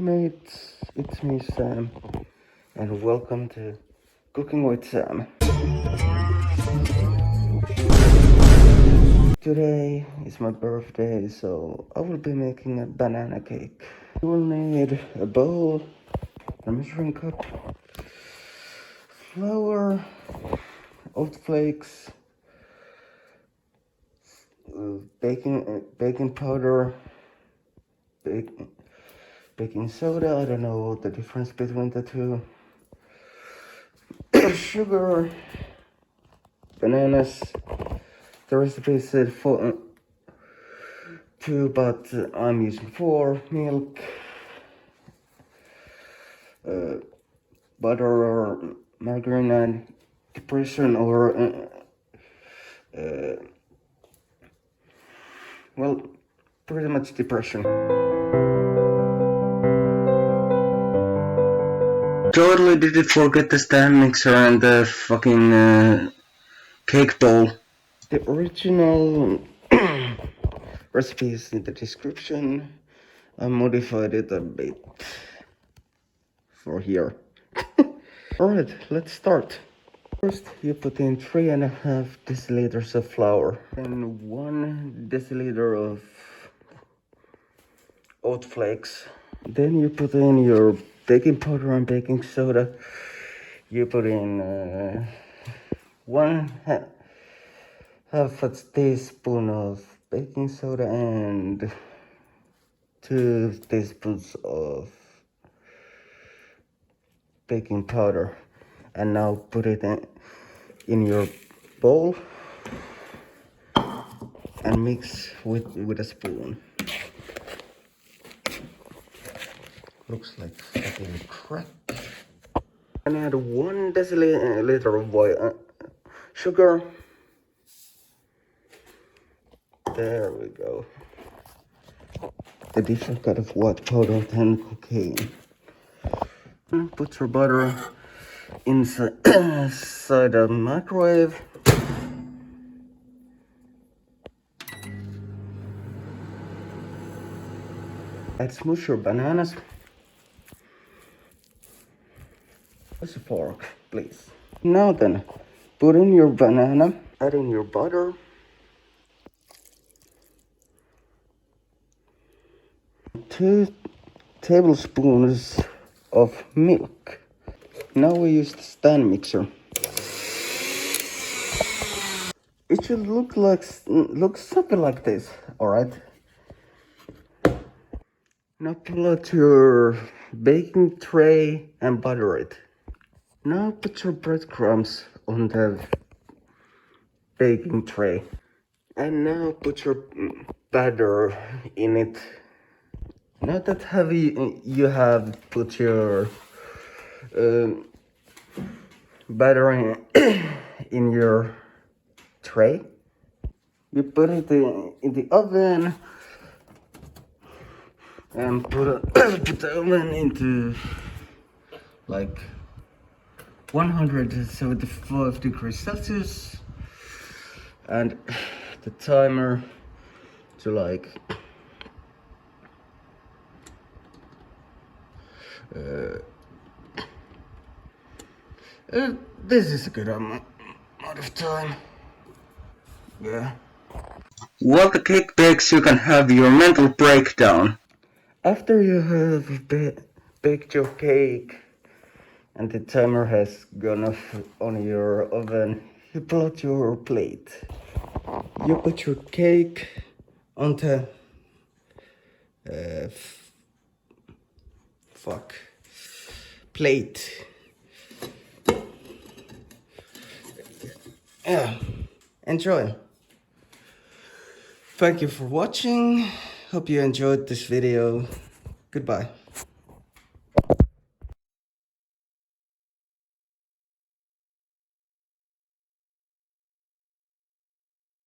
mates, it's me Sam, and welcome to Cooking with Sam. Today is my birthday, so I will be making a banana cake. You will need a bowl, a measuring cup, flour, oat flakes, baking powder, baking soda. I don't know the difference between the two. Sugar, bananas. The recipe said for 2, but I'm using 4. Milk, butter or margarine, and depression or well, pretty much depression. Totally did forget the stand mixer and the fucking cake bowl. The original recipe is in the description. I modified it a bit for here. Alright, let's start. First, you put in 3.5 deciliters of flour and 1 deciliter of oat flakes. Then you put in your baking powder and baking soda. You put in 1/2 a teaspoon of baking soda and 2 teaspoons of baking powder, and now put it in your bowl and mix with a spoon. Looks like fucking crap. And add 1 deciliter of white sugar. There we go. The different kind of white powder than cocaine. Put your butter inside a microwave. Add smoosh your bananas. Where's a fork, please? Now then, put in your banana, add in your butter. 2 tablespoons of milk. Now we use the stand mixer. It should look something like this, alright? Now pull out your baking tray and butter it. Now put your breadcrumbs on the baking tray. And now put your batter in it. Not that heavy, you have put your batter in your tray. You put it in the oven and put the oven into like 175 degrees Celsius and the timer to like this is a good amount of time. Yeah. While the cake bakes, you can have your mental breakdown. After you have baked your cake and the timer has gone off on your oven, you pull out your plate. You put your cake onto plate. Yeah, enjoy. Thank you for watching. Hope you enjoyed this video. Goodbye.